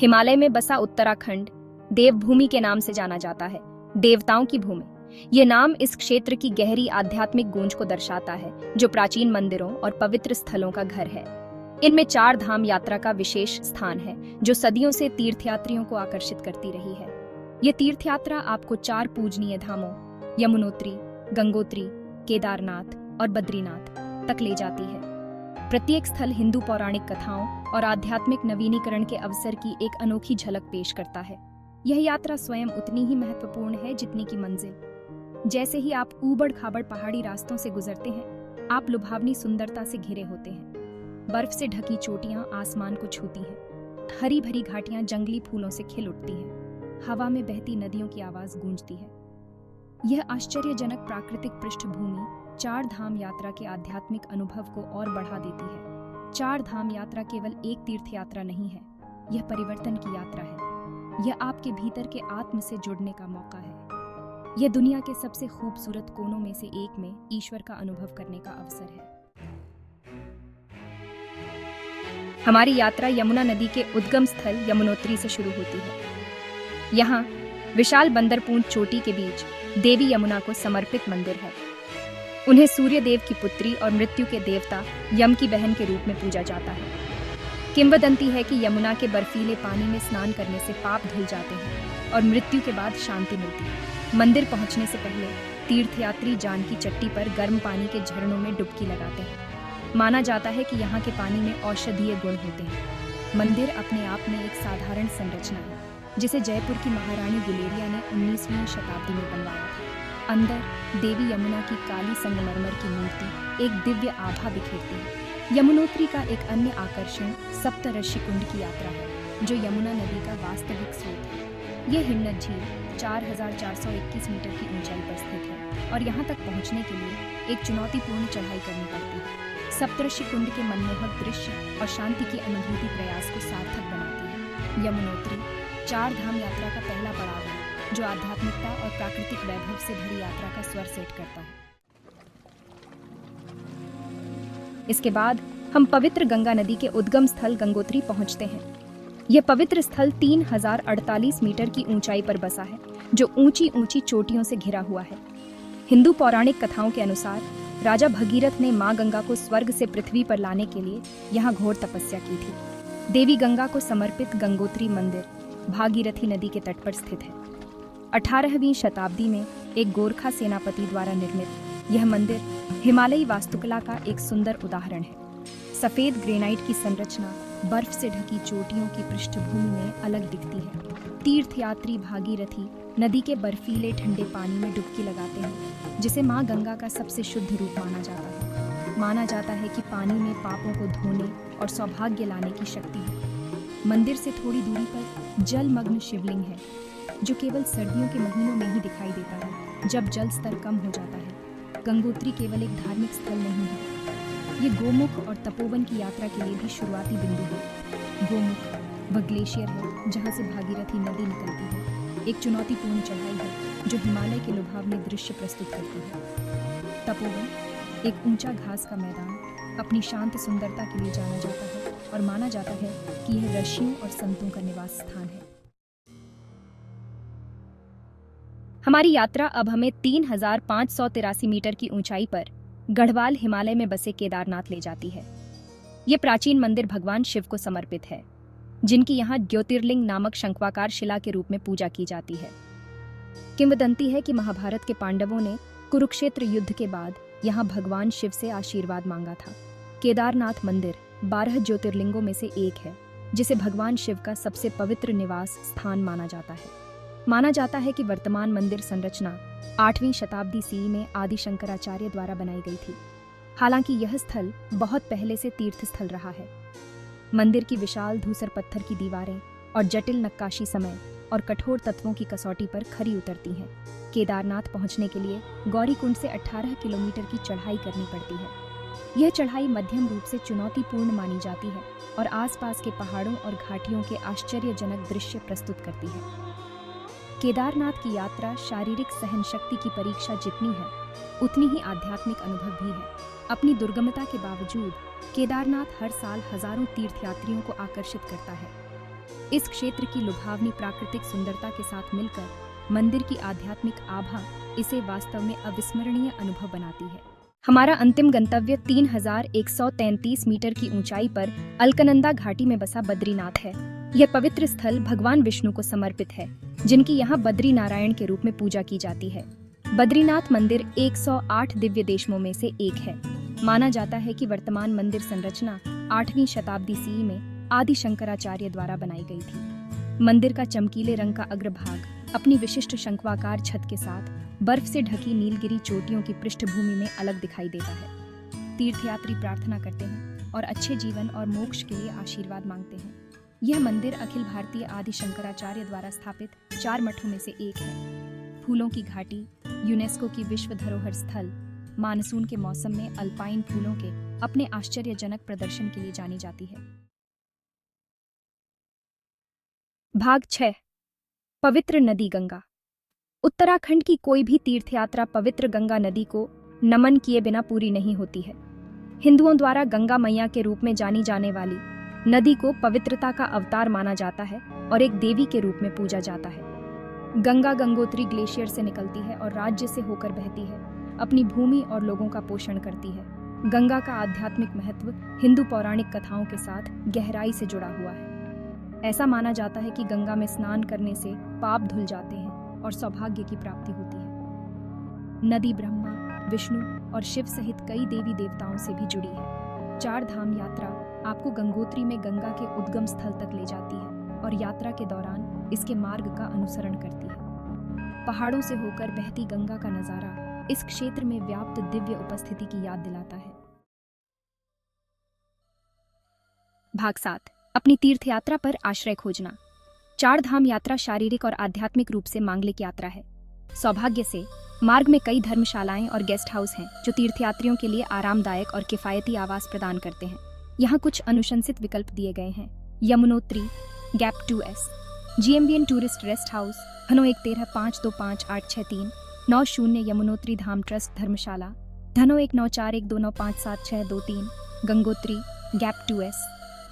हिमालय में बसा उत्तराखंड देवभूमि के नाम से जाना जाता है, देवताओं की भूमि। ये नाम इस क्षेत्र की गहरी आध्यात्मिक गूंज को दर्शाता है, जो प्राचीन मंदिरों और पवित्र स्थलों का घर है। इनमें 4 धाम यात्रा का विशेष स्थान है, जो सदियों से तीर्थयात्रियों को आकर्षित करती रही है। ये तीर्थयात्रा आपको 4 पूजनीय धामों यमुनोत्री, गंगोत्री, केदारनाथ और बद्रीनाथ तक ले जाती है। प्रत्येक स्थल हिंदू पौराणिक कथाओं और आध्यात्मिक नवीनीकरण के अवसर की एक अनोखी झलक पेश करता है। यह यात्रा स्वयं उतनी ही महत्वपूर्ण है जितनी की मंजिल। जैसे ही आप ऊबड़-खाबड़ पहाड़ी रास्तों से गुजरते हैं, आप लुभावनी सुंदरता से घिरे होते हैं। बर्फ से ढकी चोटियां आसमान को छूती हैं, हरी भरी घाटियां जंगली फूलों से खिल उठती हैं, हवा में बहती नदियों की आवाज गूंजती है। यह आश्चर्यजनक प्राकृतिक पृष्ठभूमि 4 धाम यात्रा के आध्यात्मिक अनुभव को और बढ़ा देती है। 4 धाम यात्रा केवल एक तीर्थ यात्रा नहीं है, यह परिवर्तन की यात्रा है। यह आपके भीतर के आत्म से जुड़ने का मौका है। यह दुनिया के सबसे खूबसूरत कोनों में से एक में ईश्वर का अनुभव करने का अवसर है। हमारी यात्रा यमुना नदी के उद्गम स्थल यमुनोत्री से शुरू होती है। यहाँ विशाल बंदरपूर्ण चोटी के बीच देवी यमुना को समर्पित मंदिर है। उन्हें सूर्य देव की पुत्री और मृत्यु के देवता यम की बहन के रूप में पूजा जाता है। किंवदंती है कि यमुना के बर्फीले पानी में स्नान करने से पाप धुल जाते हैं और मृत्यु के बाद शांति मिलती है। मंदिर पहुंचने से पहले तीर्थयात्री जानकी चट्टी पर गर्म पानी के झरनों में डुबकी लगाते हैं। माना जाता है कि यहाँ के पानी में औषधीय गुण होते हैं। मंदिर अपने आप में एक साधारण संरचना है, जिसे जयपुर की महारानी गुलेरिया ने 19वीं शताब्दी में बनवाया था। अंदर देवी यमुना की काली संगमरमर की मूर्ति एक दिव्य आभा बिखेरती है। यमुनोत्री का एक अन्य आकर्षण सप्तऋषि कुंड की यात्रा है, जो यमुना नदी का वास्तविक स्रोत है। यह हिमनद झील 4421 मीटर की ऊंचाई पर स्थित है और यहाँ तक पहुँचने के लिए एक चुनौतीपूर्ण चढ़ाई करनी पड़ती है। सप्तऋषि कुंड के मनमोहक दृश्य और शांति की अनुभूति प्रयास को सार्थक बनाती है। यमुनोत्री 4 धाम यात्रा का पहला पड़ाव है, जो आध्यात्मिकता और प्राकृतिक वैभव से भरी यात्रा का स्वर सेट करता है। इसके बाद हम पवित्र गंगा नदी के उद्गम स्थल गंगोत्री पहुंचते हैं। यह पवित्र स्थल 3048 मीटर की ऊंचाई पर बसा है, जो ऊंची ऊंची चोटियों से घिरा हुआ है। हिंदू पौराणिक कथाओं के अनुसार राजा भगीरथ ने मां गंगा को स्वर्ग से पृथ्वी पर लाने के लिए यहाँ घोर तपस्या की थी। देवी गंगा को समर्पित गंगोत्री मंदिर भागीरथी नदी के तट पर स्थित है। 18वीं शताब्दी में एक गोरखा सेनापति द्वारा निर्मित यह मंदिर हिमालयी वास्तुकला का एक सुंदर उदाहरण है। सफेद ग्रेनाइट की संरचना बर्फ से ढकी चोटियों की पृष्ठभूमि में अलग दिखती है। तीर्थयात्री भागीरथी नदी के बर्फीले ठंडे पानी में डुबकी लगाते हैं, जिसे मां गंगा का सबसे शुद्ध रूप माना जाता है। माना जाता है कि पानी में पापों को धोने और सौभाग्य लाने की शक्ति है। मंदिर से थोड़ी दूरी पर जलमग्न शिवलिंग है, जो केवल सर्दियों के महीनों में ही दिखाई देता है, जब जल स्तर कम हो जाता है। गंगोत्री केवल एक धार्मिक स्थल नहीं है, ये गोमुख और तपोवन की यात्रा के लिए भी शुरुआती बिंदु है। गोमुख वह ग्लेशियर है जहाँ से भागीरथी नदी निकलती है, एक चुनौतीपूर्ण चढ़ाई है जो हिमालय के लुभावने दृश्य प्रस्तुत करती है। तपोवन एक ऊंचा घास का मैदान अपनी शांत सुंदरता के लिए जाना जाता है और माना जाता है कि यह ऋषियों और संतों का निवास स्थान है। हमारी यात्रा अब हमें 3583 मीटर की ऊंचाई पर गढ़वाल हिमालय में बसे केदारनाथ ले जाती है। ये प्राचीन मंदिर भगवान शिव को समर्पित है, जिनकी यहाँ ज्योतिर्लिंग नामक शंक्वाकार शिला के रूप में पूजा की जाती है। किंवदंती है कि महाभारत के पांडवों ने कुरुक्षेत्र युद्ध के बाद यहाँ भगवान शिव से आशीर्वाद मांगा था। केदारनाथ मंदिर 12 ज्योतिर्लिंगों में से एक है, जिसे भगवान शिव का सबसे पवित्र निवास स्थान माना जाता है। माना जाता है कि वर्तमान मंदिर संरचना 8वीं शताब्दी सी में आदि शंकराचार्य द्वारा बनाई गई थी। हालांकि यह स्थल बहुत पहले से तीर्थ स्थल रहा है। मंदिर की विशाल धूसर पत्थर की दीवारें और जटिल नक्काशी समय और कठोर तत्वों की कसौटी पर खरी उतरती हैं। केदारनाथ पहुंचने के लिए गौरीकुंड से 18 किलोमीटर की चढ़ाई करनी पड़ती है। यह चढ़ाई मध्यम रूप से चुनौतीपूर्ण मानी जाती है और आसपास के पहाड़ों और घाटियों के आश्चर्यजनक दृश्य प्रस्तुत करती है। केदारनाथ की यात्रा शारीरिक सहन शक्ति की परीक्षा जितनी है, उतनी ही आध्यात्मिक अनुभव भी है। अपनी दुर्गमता के बावजूद केदारनाथ हर साल हजारों तीर्थयात्रियों को आकर्षित करता है। इस क्षेत्र की लुभावनी प्राकृतिक सुंदरता के साथ मिलकर मंदिर की आध्यात्मिक आभा इसे वास्तव में अविस्मरणीय अनुभव बनाती है। हमारा अंतिम गंतव्य 3133 मीटर की ऊंचाई पर अलकनंदा घाटी में बसा बद्रीनाथ है। यह पवित्र स्थल भगवान विष्णु को समर्पित है, जिनकी यहाँ बद्री नारायण के रूप में पूजा की जाती है। बद्रीनाथ मंदिर 108 दिव्य देशमों में से एक है। माना जाता है कि वर्तमान मंदिर संरचना 8वीं शताब्दी ईस्वी में आदि शंकराचार्य द्वारा बनाई गई थी। मंदिर का चमकीले रंग का अग्रभाग अपनी विशिष्ट शंक्वाकार छत के साथ बर्फ से ढकी नीलगिरी चोटियों की पृष्ठभूमि में अलग दिखाई देता है। तीर्थयात्री प्रार्थना करते हैं और अच्छे जीवन और मोक्ष के लिए आशीर्वाद मांगते हैं। यह मंदिर अखिल भारतीय आदि शंकराचार्य द्वारा स्थापित 4 मठों में से एक है। फूलों की घाटी, यूनेस्को की विश्व धरोहर स्थल, मानसून के मौसम में अल्पाइन फूलों के अपने आश्चर्यजनक प्रदर्शन के लिए जानी जाती है। भाग 6। पवित्र नदी गंगा। उत्तराखंड की कोई भी तीर्थयात्रा पवित्र गंगा नदी को नमन किए बिना पूरी नहीं होती है। हिंदुओं द्वारा गंगा मैया के रूप में जानी जाने वाली नदी को पवित्रता का अवतार माना जाता है और एक देवी के रूप में पूजा जाता है। गंगा गंगोत्री ग्लेशियर से निकलती है और राज्य से होकर बहती है, अपनी भूमि और लोगों का पोषण करती है। गंगा का आध्यात्मिक महत्व हिंदू पौराणिक कथाओं के साथ गहराई से जुड़ा हुआ है। ऐसा माना जाता है कि गंगा में स्नान करने से पाप धुल जाते हैं और सौभाग्य की प्राप्ति होती है। नदी ब्रह्मा, विष्णु और शिव सहित कई देवी देवताओं से भी जुड़ी है। 4 धाम यात्रा आपको गंगोत्री में गंगा के उद्गम स्थल तक ले जाती है और यात्रा के दौरान इसके मार्ग का अनुसरण करती है। पहाड़ों से होकर बहती गंगा का नजारा इस क्षेत्र में व्याप्त दिव्य उपस्थिति की याद दिलाता है। भाग 7। अपनी तीर्थ यात्रा पर आश्रय खोजना। 4 धाम यात्रा शारीरिक और आध्यात्मिक रूप से मांगलिक यात्रा है। सौभाग्य से मार्ग में कई धर्मशालाएं और गेस्ट हाउस हैं जो तीर्थयात्रियों के लिए आरामदायक और किफायती आवास प्रदान करते हैं। यहाँ कुछ अनुशंसित विकल्प दिए गए हैं। यमुनोत्री गैप 2S, GMBN tourist rest house, धनो 113525863, 90 यमुनोत्री धाम ट्रस्ट धर्मशाला, धनो 1941295763, गंगोत्री गैप 2S,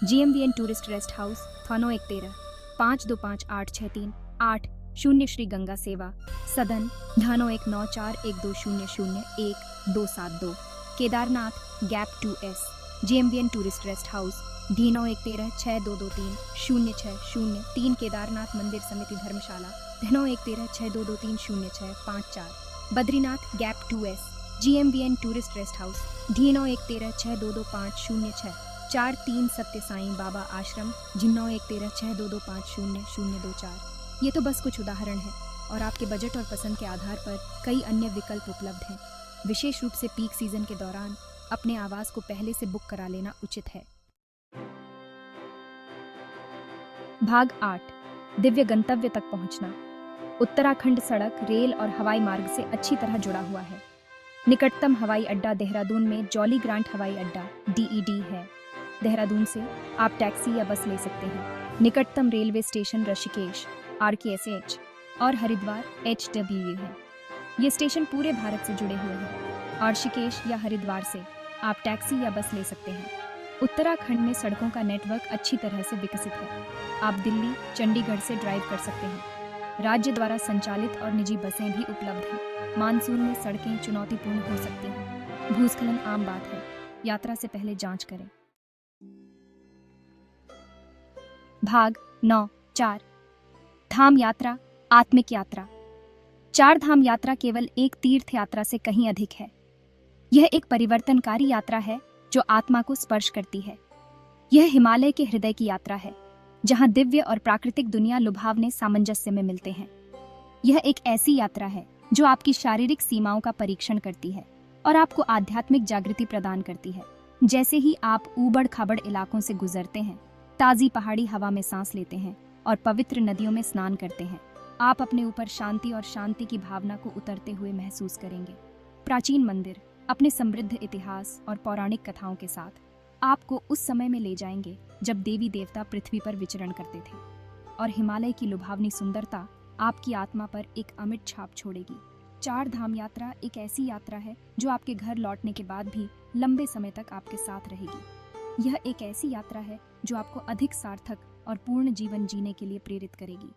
GMBN tourist rest house, धनो 113525863, 80 श्री गंगा सेवा सदन, धनो 194120011272, केदारनाथ गैप 2S, GMBN tourist rest house, धीनो 11362230603, केदारनाथ मंदिर समिति धर्मशाला, धनो 11362230654, बद्रीनाथ गैप 2S, GMBN tourist rest house, धीनो 11362250643, सत्य साईं बाबा आश्रम, जिन्नो 11362250024। ये तो बस कुछ उदाहरण हैं और आपके बजट और पसंद के आधार पर कई अन्य विकल्प उपलब्ध हैं। विशेष रूप से पीक सीजन के दौरान अपने आवास को पहले से बुक करा लेना उचित है। भाग 8। दिव्य गंतव्य तक पहुंचना। उत्तराखंड सड़क, रेल और हवाई मार्ग से अच्छी तरह जुड़ा हुआ है। निकटतम हवाई अड्डा देहरादून में जॉली ग्रांट हवाई अड्डा DED है। देहरादून से आप टैक्सी या बस ले सकते हैं। निकटतम रेलवे स्टेशन ऋषिकेश RKSH और हरिद्वार HW है। ये स्टेशन पूरे भारत से जुड़े हुए हैं। ऋषिकेश या हरिद्वार से आप टैक्सी या बस ले सकते हैं। उत्तराखंड में सड़कों का नेटवर्क अच्छी तरह से विकसित है। आप दिल्ली, चंडीगढ़ से ड्राइव कर सकते हैं। राज्य द्वारा संचालित और निजी बसें भी उपलब्ध हैं। मानसून में सड़कें चुनौतीपूर्ण हो सकती हैं। भूस्खलन आम बात है। यात्रा से पहले जांच करें। भाग 9। 4 धाम यात्रा, आत्मिक यात्रा। 4 धाम यात्रा केवल एक तीर्थ यात्रा से कहीं अधिक है। यह एक परिवर्तनकारी यात्रा है जो आत्मा को स्पर्श करती है। यह हिमालय के हृदय की यात्रा है, जहां दिव्य और प्राकृतिक दुनिया लुभावने सामंजस्य में मिलते हैं। यह एक ऐसी यात्रा है जो आपकी शारीरिक सीमाओं का परीक्षण करती है और आपको आध्यात्मिक जागृति प्रदान करती है। जैसे ही आप ऊबड़ खाबड़ इलाकों से गुजरते हैं, ताजी पहाड़ी हवा में सांस लेते हैं और पवित्र नदियों में स्नान करते हैं, आप अपने ऊपर शांति और शांति की भावना को उतरते हुए महसूस करेंगे। प्राचीन मंदिर अपने समृद्ध इतिहास और पौराणिक कथाओं के साथ आपको उस समय में ले जाएंगे जब देवी देवता पृथ्वी पर विचरण करते थे, और हिमालय की लुभावनी सुंदरता आपकी आत्मा पर एक अमिट छाप छोड़ेगी। 4 धाम यात्रा एक ऐसी यात्रा है जो आपके घर लौटने के बाद भी लंबे समय तक आपके साथ रहेगी। यह एक ऐसी यात्रा है जो आपको अधिक सार्थक और पूर्ण जीवन जीने के लिए प्रेरित करेगी।